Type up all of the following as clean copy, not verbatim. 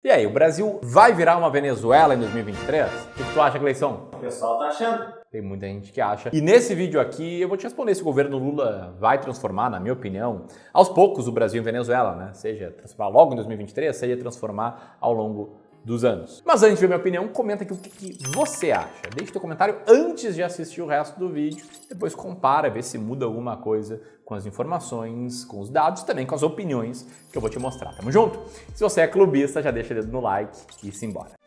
E aí, o Brasil vai virar uma Venezuela em 2023? O que tu acha, Gleison? O pessoal tá achando. Tem muita gente que acha. E nesse vídeo aqui eu vou te responder se o governo Lula vai transformar, na minha opinião, aos poucos o Brasil em Venezuela, né? Seja transformar logo em 2023, seja transformar ao longo dos anos. Mas antes de ver minha opinião, comenta aqui o que você acha. Deixe teu comentário antes de assistir o resto do vídeo. Depois compara, vê se muda alguma coisa com as informações, com os dados, também com as opiniões que eu vou te mostrar. Tamo junto? Se você é clubista, já deixa o dedo no like e simbora.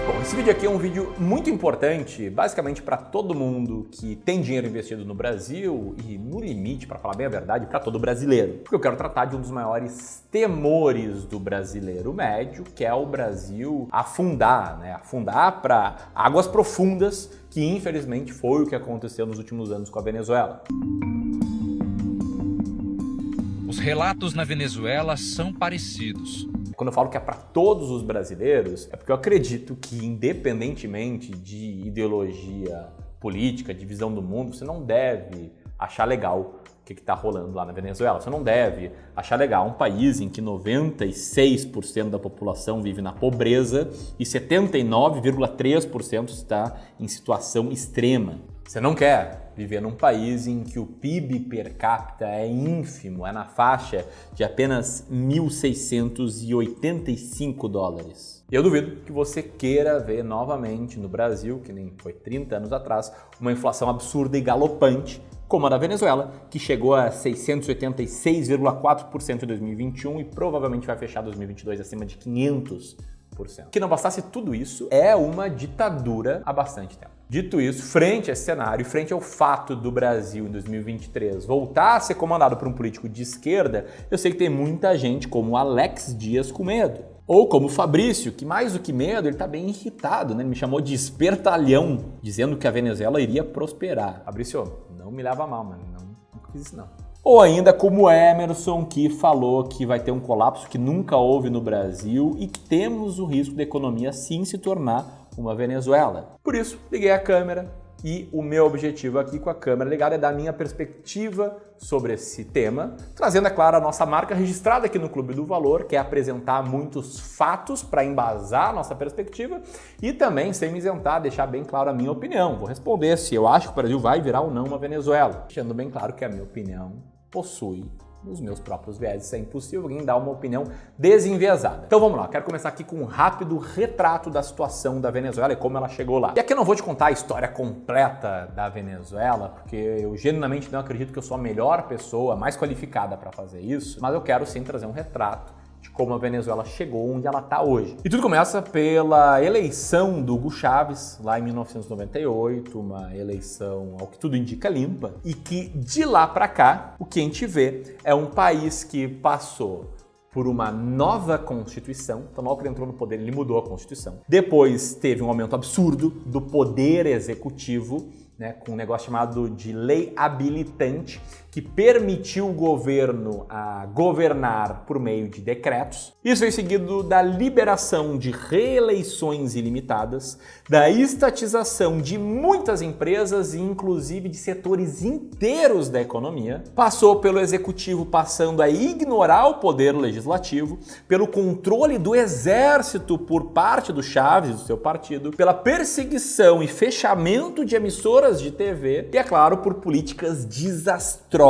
Bom, esse vídeo aqui é um vídeo muito importante, basicamente para todo mundo que tem dinheiro investido no Brasil e, no limite, para falar bem a verdade, para todo brasileiro. Porque eu quero tratar de um dos maiores temores do brasileiro médio, que é o Brasil afundar, né? Afundar para águas profundas, que infelizmente foi o que aconteceu nos últimos anos com a Venezuela. Os relatos na Venezuela são parecidos. Quando eu falo que é para todos os brasileiros, é porque eu acredito que, independentemente de ideologia política, de visão do mundo, você não deve achar legal o que está rolando lá na Venezuela. Você não deve achar legal um país em que 96% da população vive na pobreza e 79,3% está em situação extrema. Você não quer viver num país em que o PIB per capita é ínfimo, é na faixa de apenas 1.685 dólares. Eu duvido que você queira ver novamente no Brasil, que nem foi 30 anos atrás, uma inflação absurda e galopante, como a da Venezuela, que chegou a 686,4% em 2021 e provavelmente vai fechar 2022 acima de 500%. Que não bastasse tudo isso, é uma ditadura há bastante tempo. Dito isso, frente a esse cenário, frente ao fato do Brasil em 2023 voltar a ser comandado por um político de esquerda, eu sei que tem muita gente como Alex Dias com medo. Ou como o Fabrício, que mais do que medo, ele tá bem irritado, né? Ele me chamou de espertalhão, dizendo que a Venezuela iria prosperar. Fabrício, não me leva a mal, mano. Não fiz isso não. Ou ainda como Emerson, que falou que vai ter um colapso que nunca houve no Brasil e que temos o risco da economia sim se tornar uma Venezuela. Por isso, liguei a câmera e o meu objetivo aqui com a câmera ligada é dar a minha perspectiva sobre esse tema, trazendo, é claro, a nossa marca registrada aqui no Clube do Valor, que é apresentar muitos fatos para embasar a nossa perspectiva e também, sem me isentar, deixar bem claro a minha opinião. Vou responder se eu acho que o Brasil vai virar ou não uma Venezuela, deixando bem claro que a minha opinião possui os meus próprios viéses. É impossível alguém dar uma opinião desenviesada. Então vamos lá, quero começar aqui com um rápido retrato da situação da Venezuela e como ela chegou lá. E aqui eu não vou te contar a história completa da Venezuela, porque eu genuinamente não acredito que eu sou a melhor pessoa, mais qualificada para fazer isso, mas eu quero sim trazer um retrato de como a Venezuela chegou onde ela está hoje. E tudo começa pela eleição do Hugo Chávez, lá em 1998, uma eleição, ao que tudo indica, limpa, e que de lá para cá, o que a gente vê é um país que passou por uma nova Constituição. Então, logo que ele entrou no poder, ele mudou a Constituição. Depois teve um aumento absurdo do poder executivo, né, com um negócio chamado de lei habilitante, que permitiu o governo a governar por meio de decretos. Isso foi seguido da liberação de reeleições ilimitadas, da estatização de muitas empresas e inclusive de setores inteiros da economia. Passou pelo executivo passando a ignorar o poder legislativo, pelo controle do exército por parte do Chávez, do seu partido, pela perseguição e fechamento de emissoras de TV e, é claro, por políticas desastrosas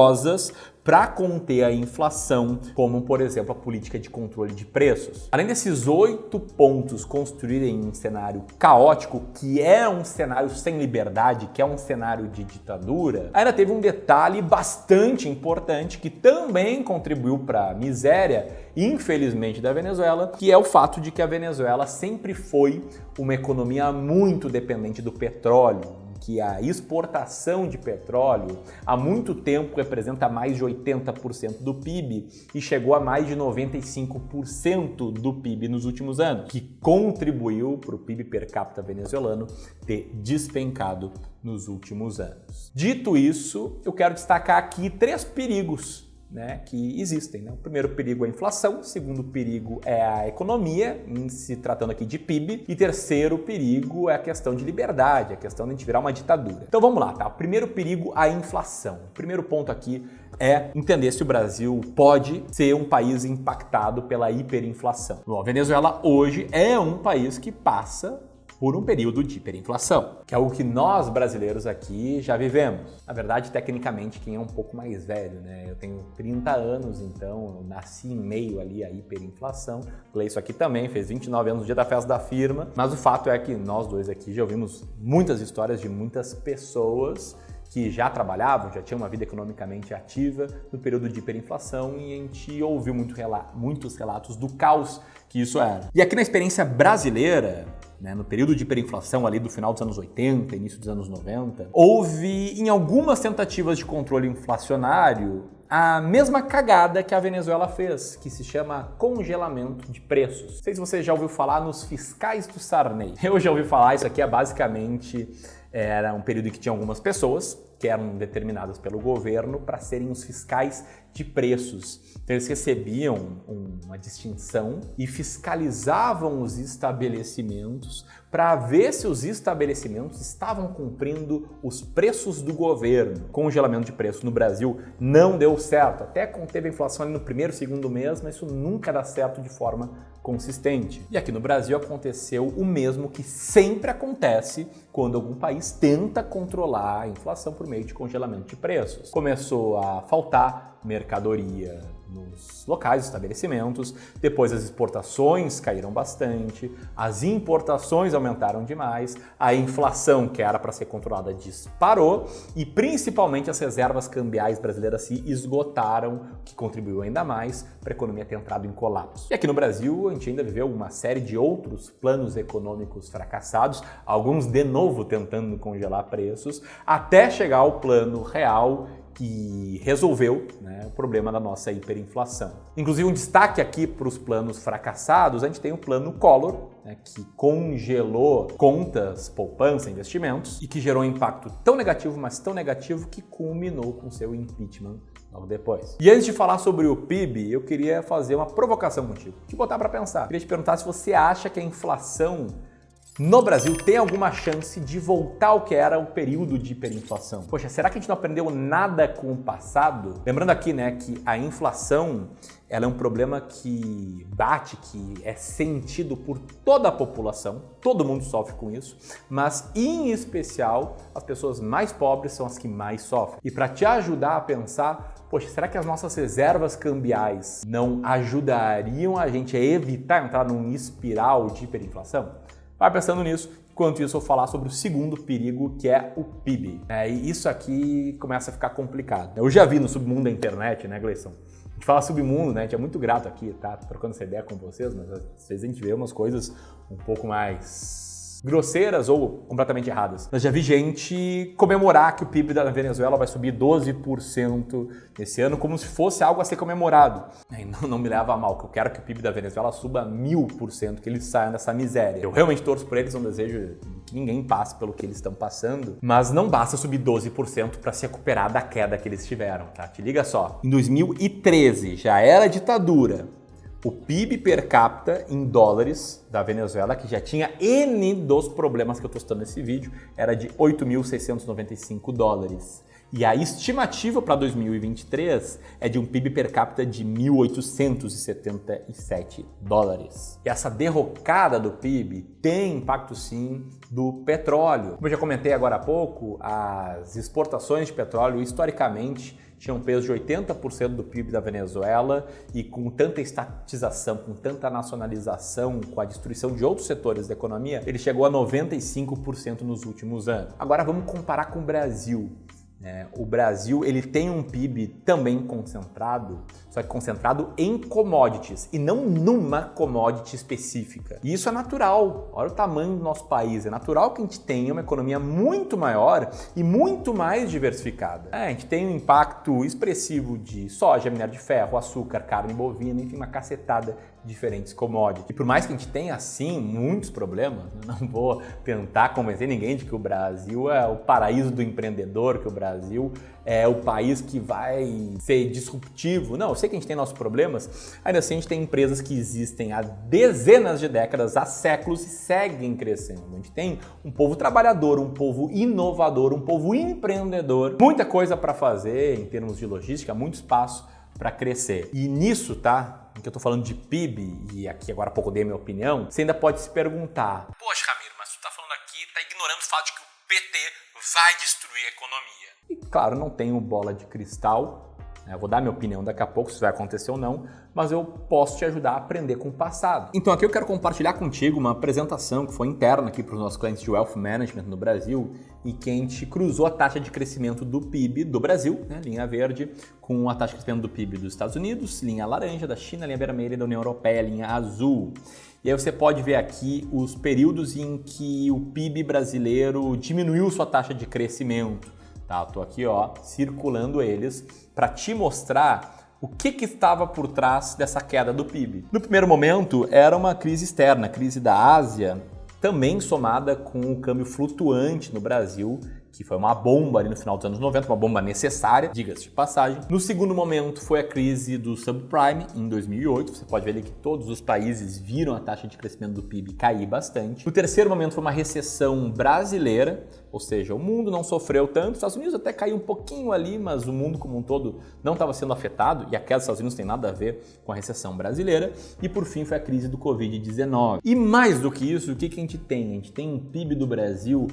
para conter a inflação, como, por exemplo, a política de controle de preços. Além desses 8 pontos construírem um cenário caótico, que é um cenário sem liberdade, que é um cenário de ditadura, ainda teve um detalhe bastante importante que também contribuiu para a miséria, infelizmente, da Venezuela, que é o fato de que a Venezuela sempre foi uma economia muito dependente do petróleo, que a exportação de petróleo há muito tempo representa mais de 80% do PIB e chegou a mais de 95% do PIB nos últimos anos, que contribuiu para o PIB per capita venezuelano ter despencado nos últimos anos. Dito isso, eu quero destacar aqui 3 perigos né, que existem, né? O primeiro perigo é a inflação, o segundo perigo é a economia, em se tratando aqui de PIB, e terceiro perigo é a questão de liberdade, a questão de a gente virar uma ditadura. Então vamos lá, tá? O primeiro perigo, a inflação. O primeiro ponto aqui é entender se o Brasil pode ser um país impactado pela hiperinflação. Bom, a Venezuela hoje é um país que passa por um período de hiperinflação, que é algo que nós brasileiros aqui já vivemos. Na verdade, tecnicamente, quem é um pouco mais velho, né? Eu tenho 30 anos, então eu nasci em meio ali à hiperinflação. Falei isso aqui também, fez 29 anos no dia da festa da firma, mas o fato é que nós dois aqui já ouvimos muitas histórias de muitas pessoas que já trabalhavam, já tinham uma vida economicamente ativa no período de hiperinflação e a gente ouviu muitos relatos do caos que isso era. E aqui na experiência brasileira, né, no período de hiperinflação ali do final dos anos 80, início dos anos 90, houve em algumas tentativas de controle inflacionário a mesma cagada que a Venezuela fez, que se chama congelamento de preços. Não sei se você já ouviu falar nos fiscais do Sarney. Eu já ouvi falar, isso aqui é basicamente era um período em que tinha algumas pessoas que eram determinadas pelo governo para serem os fiscais de preços. Então eles recebiam uma distinção e fiscalizavam os estabelecimentos para ver se os estabelecimentos estavam cumprindo os preços do governo. Congelamento de preços no Brasil não deu certo. Até quando teve a inflação ali no primeiro, segundo mês, mas isso nunca dá certo de forma consistente. E aqui no Brasil aconteceu o mesmo que sempre acontece quando algum país tenta controlar a inflação por meio de congelamento de preços. Começou a faltar mercadoria nos locais, estabelecimentos, depois as exportações caíram bastante, as importações aumentaram demais, a inflação, que era para ser controlada, disparou e principalmente as reservas cambiais brasileiras se esgotaram, que contribuiu ainda mais para a economia ter entrado em colapso. E aqui no Brasil a gente ainda viveu uma série de outros planos econômicos fracassados, alguns de novo tentando congelar preços, até chegar ao plano real que resolveu, né, o problema da nossa hiperinflação. Inclusive, um destaque aqui para os planos fracassados, a gente tem o plano Collor, né, que congelou contas, poupança, investimentos e que gerou um impacto tão negativo, mas tão negativo que culminou com seu impeachment logo depois. E antes de falar sobre o PIB, eu queria fazer uma provocação contigo, te botar para pensar. Eu queria te perguntar se você acha que a inflação no Brasil tem alguma chance de voltar ao que era o período de hiperinflação. Poxa, será que a gente não aprendeu nada com o passado? Lembrando aqui, né, que a inflação ela é um problema que bate, que é sentido por toda a população, todo mundo sofre com isso, mas em especial as pessoas mais pobres são as que mais sofrem. E para te ajudar a pensar, poxa, será que as nossas reservas cambiais não ajudariam a gente a evitar entrar num espiral de hiperinflação? Vai pensando nisso, enquanto isso eu vou falar sobre o segundo perigo, que é o PIB. E isso aqui começa a ficar complicado. Eu já vi no submundo da internet, né, Gleison? A gente fala submundo, né? A gente é muito grato aqui, tá? Trocando essa ideia com vocês, mas às vezes a gente vê umas coisas um pouco mais grosseiras ou completamente erradas. Eu já vi gente comemorar que o PIB da Venezuela vai subir 12% nesse ano, como se fosse algo a ser comemorado. E não me leva a mal, que eu quero que o PIB da Venezuela suba 1000%, que eles saiam dessa miséria. Eu realmente torço por eles, não desejo que ninguém passe pelo que eles estão passando, mas não basta subir 12% para se recuperar da queda que eles tiveram, tá? Te liga só, em 2013 já era ditadura. O PIB per capita em dólares da Venezuela, que já tinha N dos problemas que eu estou citando nesse vídeo, era de 8.695 dólares. E a estimativa para 2023 é de um PIB per capita de 1.877 dólares. E essa derrocada do PIB tem impacto sim do petróleo. Como eu já comentei agora há pouco, as exportações de petróleo historicamente tinha um peso de 80% do PIB da Venezuela e com tanta estatização, com tanta nacionalização, com a destruição de outros setores da economia, ele chegou a 95% nos últimos anos. Agora vamos comparar com o Brasil. O Brasil ele tem um PIB também concentrado, só que concentrado em commodities e não numa commodity específica. E isso é natural, olha o tamanho do nosso país, é natural que a gente tenha uma economia muito maior e muito mais diversificada. A gente tem um impacto expressivo de soja, minério de ferro, açúcar, carne bovina, enfim, uma cacetada de diferentes commodities. E por mais que a gente tenha, assim, muitos problemas, eu não vou tentar convencer ninguém de que o Brasil é o paraíso do empreendedor, que o Brasil Brasil é o país que vai ser disruptivo. Não, eu sei que a gente tem nossos problemas, ainda assim a gente tem empresas que existem há dezenas de décadas, há séculos e seguem crescendo. A gente tem um povo trabalhador, um povo inovador, um povo empreendedor, muita coisa para fazer em termos de logística, muito espaço para crescer. E nisso, tá? Que eu tô falando de PIB, e aqui agora há pouco eu dei a minha opinião, você ainda pode se perguntar: poxa, Ramiro, mas tu tá falando aqui, tá ignorando o fato de que o PT vai destruir a economia. E claro, não tenho bola de cristal, né? Eu vou dar minha opinião daqui a pouco, se vai acontecer ou não, mas eu posso te ajudar a aprender com o passado. Então aqui eu quero compartilhar contigo uma apresentação que foi interna aqui para os nossos clientes de Wealth Management no Brasil e que a gente cruzou a taxa de crescimento do PIB do Brasil, né, linha verde, com a taxa de crescimento do PIB dos Estados Unidos, linha laranja, da China, linha vermelha e da União Europeia, linha azul. E aí você pode ver aqui os períodos em que o PIB brasileiro diminuiu sua taxa de crescimento. Tá, eu tô aqui, ó, circulando eles para te mostrar o que estava por trás dessa queda do PIB. No primeiro momento, era uma crise externa, crise da Ásia, também somada com o câmbio flutuante no Brasil, que foi uma bomba ali no final dos anos 90, uma bomba necessária, diga-se de passagem. No segundo momento foi a crise do subprime, em 2008. Você pode ver ali que todos os países viram a taxa de crescimento do PIB cair bastante. No terceiro momento foi uma recessão brasileira, ou seja, o mundo não sofreu tanto. Os Estados Unidos até caiu um pouquinho ali, mas o mundo como um todo não estava sendo afetado, e a queda dos Estados Unidos tem nada a ver com a recessão brasileira. E por fim foi a crise do Covid-19. E mais do que isso, o que a gente tem? A gente tem um PIB do Brasil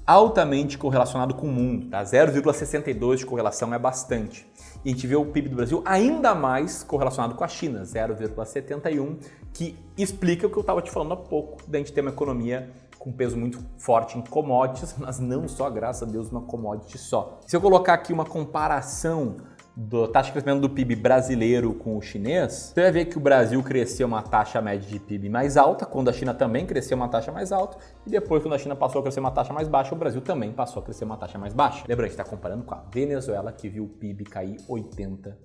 altamente correlacionado com o mundo, tá? 0,62 de correlação é bastante. E a gente vê o PIB do Brasil ainda mais correlacionado com a China, 0,71, que explica o que eu estava te falando há pouco, da gente ter uma economia com peso muito forte em commodities, mas não só, graças a Deus, uma commodity só. Se eu colocar aqui uma comparação da taxa de crescimento do PIB brasileiro com o chinês, você vai ver que o Brasil cresceu uma taxa média de PIB mais alta, quando a China também cresceu uma taxa mais alta, e depois, quando a China passou a crescer uma taxa mais baixa, o Brasil também passou a crescer uma taxa mais baixa. Lembra, a gente está comparando com a Venezuela, que viu o PIB cair 80%.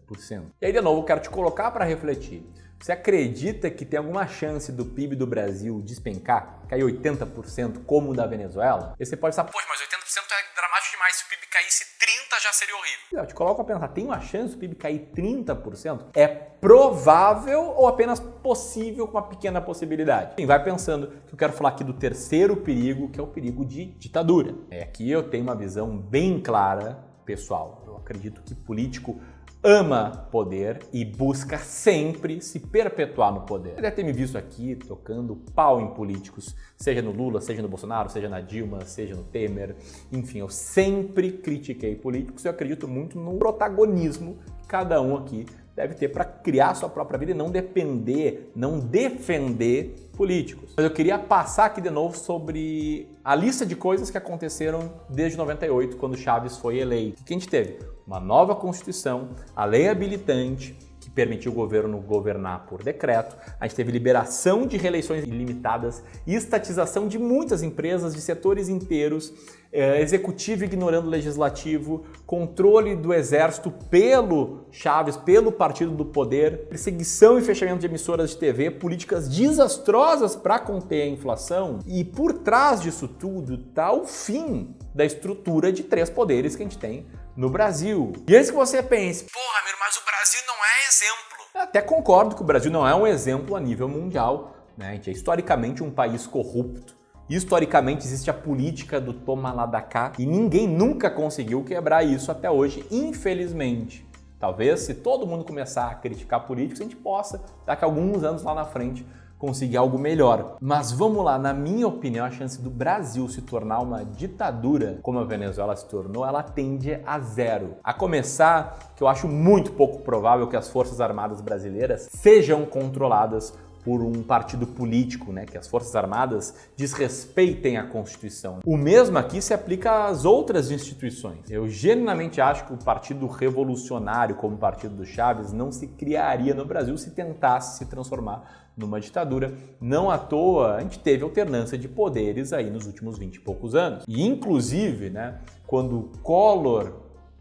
E aí, de novo, eu quero te colocar para refletir. Você acredita que tem alguma chance do PIB do Brasil despencar, cair 80% como o da Venezuela? E você pode pensar, Poxa, mas 80% é dramático demais. Se o PIB caísse 30% já seria horrível. eu te coloco a pensar, tem uma chance do PIB cair 30%? É provável ou apenas possível com uma pequena possibilidade? Sim, vai pensando que eu quero falar aqui do terceiro perigo, que é o perigo de ditadura. Aqui eu tenho uma visão bem clara, pessoal. Eu acredito que político ama poder e busca sempre se perpetuar no poder. Você deve ter me visto aqui tocando pau em políticos, seja no Lula, seja no Bolsonaro, seja na Dilma, seja no Temer. Enfim, eu sempre critiquei políticos e eu acredito muito no protagonismo que cada um aqui deve ter para criar sua própria vida e não depender, não defender políticos. Mas eu queria passar aqui de novo sobre a lista de coisas que aconteceram desde 98, quando Chaves foi eleito. O que a gente teve? Uma nova Constituição, a lei habilitante, que permitiu o governo governar por decreto. A gente teve liberação de reeleições ilimitadas e estatização de muitas empresas, de setores inteiros, executivo ignorando o legislativo, controle do exército pelo Chaves, pelo partido do poder, perseguição e fechamento de emissoras de TV, políticas desastrosas para conter a inflação. E por trás disso tudo está o fim da estrutura de três poderes que a gente tem no Brasil. E antes que você pense, Porra, Ramiro, mas o Brasil não é exemplo. eu até concordo que o Brasil não é um exemplo a nível mundial, né? A gente é historicamente um país corrupto. Historicamente existe a política do toma lá da cá e ninguém nunca conseguiu quebrar isso até hoje, infelizmente. Talvez se todo mundo começar a criticar políticos, a gente possa, daqui a alguns anos lá na frente, conseguir algo melhor. Mas vamos lá, na minha opinião, a chance do Brasil se tornar uma ditadura, como a Venezuela se tornou, ela tende a zero. A começar, que eu acho muito pouco provável que as Forças Armadas brasileiras sejam controladas por um partido político, né? Que as Forças Armadas desrespeitem a Constituição. O mesmo aqui se aplica às outras instituições. Eu genuinamente acho que o Partido Revolucionário, como o Partido do Chaves, não se criaria no Brasil se tentasse se transformar numa ditadura. Não à toa, a gente teve alternância de poderes aí nos últimos 20 e poucos anos. E inclusive, né, quando Collor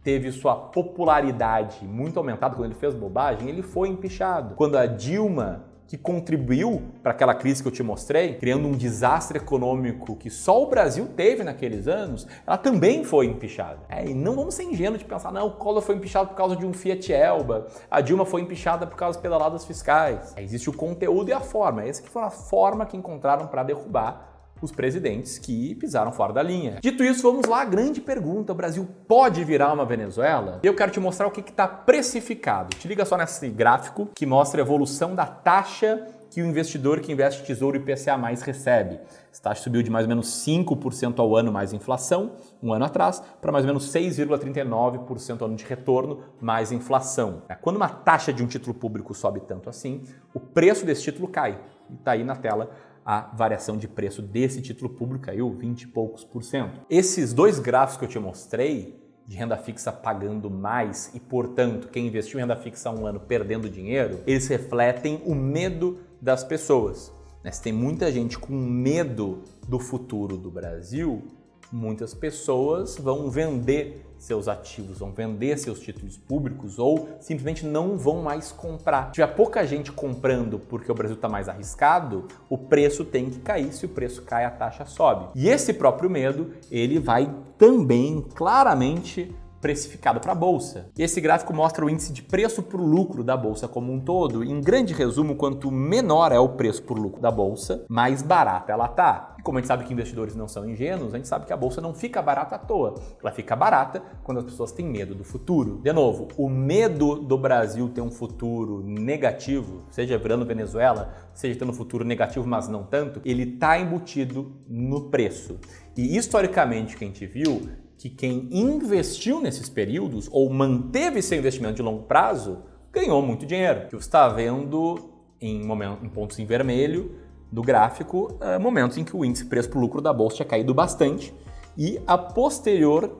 teve sua popularidade muito aumentada, quando ele fez bobagem, ele foi empichado. Quando a Dilma que contribuiu para aquela crise que eu te mostrei, criando um desastre econômico que só o Brasil teve naqueles anos, ela também foi empichada. E não vamos ser ingênuos de pensar, não, o Collor foi empichado por causa de um Fiat Elba, a Dilma foi empichada por causa das pedaladas fiscais. Existe o conteúdo e a forma. Essa que foi a forma que encontraram para derrubar os presidentes que pisaram fora da linha. Dito isso, vamos lá, a grande pergunta: o Brasil pode virar uma Venezuela? E eu quero te mostrar o que está precificado. Te liga só nesse gráfico que mostra a evolução da taxa que o investidor que investe em Tesouro IPCA+ recebe. Essa taxa subiu de mais ou menos 5% ao ano mais inflação, um ano atrás, para mais ou menos 6,39% ao ano de retorno mais inflação. Quando uma taxa de um título público sobe tanto assim, o preço desse título cai. E está aí na tela a variação de preço desse título público, caiu 20 e poucos %. Esses dois gráficos que eu te mostrei, de renda fixa pagando mais e, portanto, quem investiu em renda fixa há um ano perdendo dinheiro, eles refletem o medo das pessoas. Se tem muita gente com medo do futuro do Brasil, muitas pessoas vão vender seus ativos, vão vender seus títulos públicos ou simplesmente não vão mais comprar. Se tiver pouca gente comprando porque o Brasil está mais arriscado, o preço tem que cair. Se o preço cai, a taxa sobe. E esse próprio medo, ele vai também claramente precificado para a Bolsa. Esse gráfico mostra o índice de preço por lucro da Bolsa como um todo. Em grande resumo, quanto menor é o preço por lucro da Bolsa, mais barata ela tá. E como a gente sabe que investidores não são ingênuos, a gente sabe que a Bolsa não fica barata à toa. Ela fica barata quando as pessoas têm medo do futuro. De novo, o medo do Brasil ter um futuro negativo, seja virando Venezuela, seja tendo um futuro negativo, mas não tanto, ele está embutido no preço. E historicamente, o que a gente viu que quem investiu nesses períodos ou manteve seu investimento de longo prazo ganhou muito dinheiro. O que você está vendo em pontos em vermelho do gráfico, momentos em que o índice preço por lucro da Bolsa tinha caído bastante e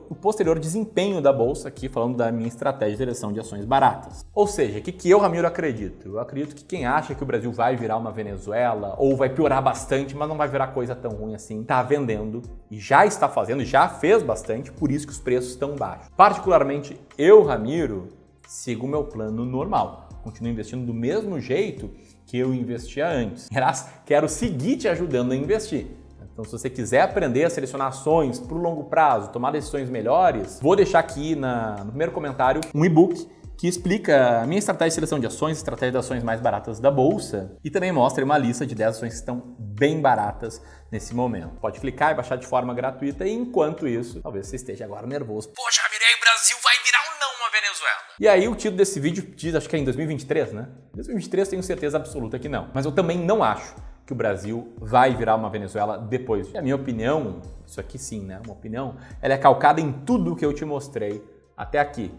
o posterior desempenho da Bolsa, aqui falando da minha estratégia de seleção de ações baratas. Ou seja, o que eu, Ramiro, acredito? Eu acredito que quem acha que o Brasil vai virar uma Venezuela ou vai piorar bastante, mas não vai virar coisa tão ruim assim, está vendendo e já está fazendo, já fez bastante, por isso que os preços estão baixos. Particularmente, eu, Ramiro, sigo o meu plano normal. Continuo investindo do mesmo jeito que eu investia antes. Aliás, quero seguir te ajudando a investir. Então, se você quiser aprender a selecionar ações para o longo prazo, tomar decisões melhores, vou deixar aqui no primeiro comentário um e-book que explica a minha estratégia de seleção de ações, estratégia de ações mais baratas da Bolsa e também mostra uma lista de 10 ações que estão bem baratas nesse momento. Pode clicar e baixar de forma gratuita e, enquanto isso, talvez você esteja agora nervoso. Poxa, Mirei, o Brasil vai virar ou não uma Venezuela? E aí o título desse vídeo diz, acho que é em 2023, né? Em 2023 tenho certeza absoluta que não. Mas eu também não acho que o Brasil vai virar uma Venezuela depois. E a minha opinião, isso aqui sim, né? Uma opinião, ela é calcada em tudo que eu te mostrei até aqui.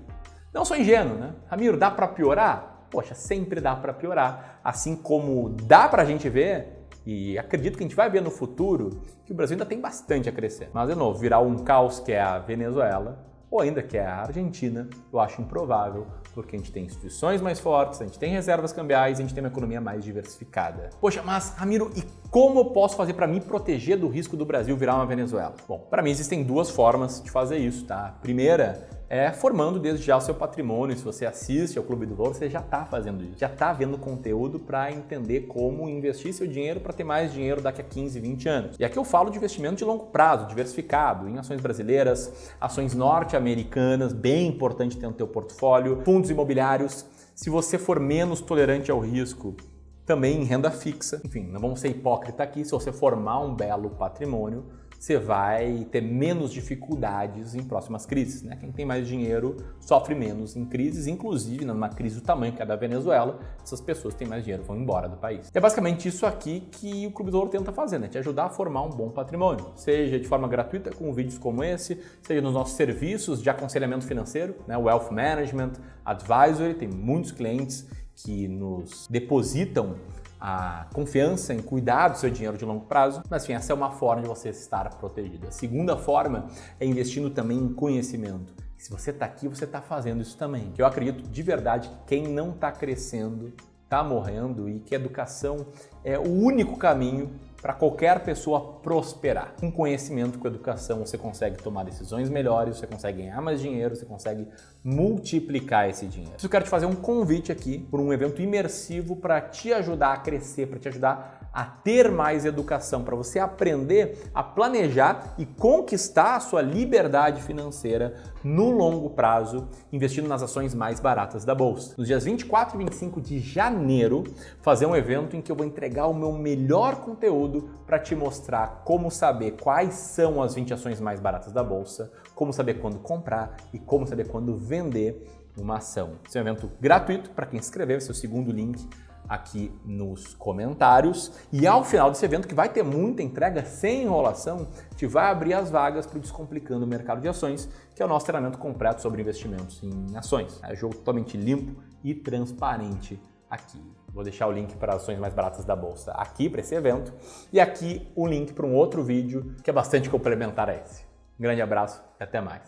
Não sou ingênuo, né? Ramiro, dá para piorar? Poxa, sempre dá para piorar. Assim como dá pra gente ver, e acredito que a gente vai ver no futuro, que o Brasil ainda tem bastante a crescer. Mas, de novo, virar um caos que é a Venezuela, ou ainda que é a Argentina, eu acho improvável, porque a gente tem instituições mais fortes, a gente tem reservas cambiais, a gente tem uma economia mais diversificada. Poxa, mas, Ramiro, e como eu posso fazer para me proteger do risco do Brasil virar uma Venezuela? Bom, para mim existem duas formas de fazer isso, tá? A primeira é formando desde já o seu patrimônio. Se você assiste ao Clube do Valor, você já está fazendo isso. Já está vendo conteúdo para entender como investir seu dinheiro para ter mais dinheiro daqui a 15, 20 anos. E aqui eu falo de investimento de longo prazo, diversificado, em ações brasileiras, ações norte-americanas, bem importante ter no teu portfólio, fundos imobiliários. Se você for menos tolerante ao risco, também em renda fixa. Enfim, não vamos ser hipócrita aqui, se você formar um belo patrimônio, você vai ter menos dificuldades em próximas crises, né? Quem tem mais dinheiro sofre menos em crises, inclusive numa crise do tamanho que é a da Venezuela, essas pessoas que têm mais dinheiro vão embora do país. É basicamente isso aqui que o Clube do Ouro tenta fazer, né? Te ajudar a formar um bom patrimônio, seja de forma gratuita com vídeos como esse, seja nos nossos serviços de aconselhamento financeiro, né? Wealth Management, Advisory, tem muitos clientes que nos depositam a confiança em cuidar do seu dinheiro de longo prazo, mas enfim, essa é uma forma de você estar protegido. A segunda forma é investindo também em conhecimento. Se você está aqui, você está fazendo isso também. Eu acredito de verdade que quem não está crescendo está morrendo e que a educação é o único caminho para qualquer pessoa prosperar. Com conhecimento, com educação, você consegue tomar decisões melhores, você consegue ganhar mais dinheiro, você consegue multiplicar esse dinheiro. Eu quero te fazer um convite aqui por um evento imersivo para te ajudar a crescer, para te ajudar a ter mais educação, para você aprender a planejar e conquistar a sua liberdade financeira no longo prazo, investindo nas ações mais baratas da bolsa. Nos dias 24 e 25 de janeiro, fazer um evento em que eu vou entregar o meu melhor conteúdo para te mostrar como saber quais são as 20 ações mais baratas da bolsa, como saber quando comprar e como saber quando vender uma ação. Esse é um evento gratuito para quem se inscrever, esse é o segundo link aqui nos comentários. E ao final desse evento, que vai ter muita entrega sem enrolação, te vai abrir as vagas para o Descomplicando o Mercado de Ações, que é o nosso treinamento completo sobre investimentos em ações. É um jogo totalmente limpo e transparente aqui. Vou deixar o link para as ações mais baratas da bolsa aqui para esse evento e aqui o link para um outro vídeo que é bastante complementar a esse. Um grande abraço e até mais.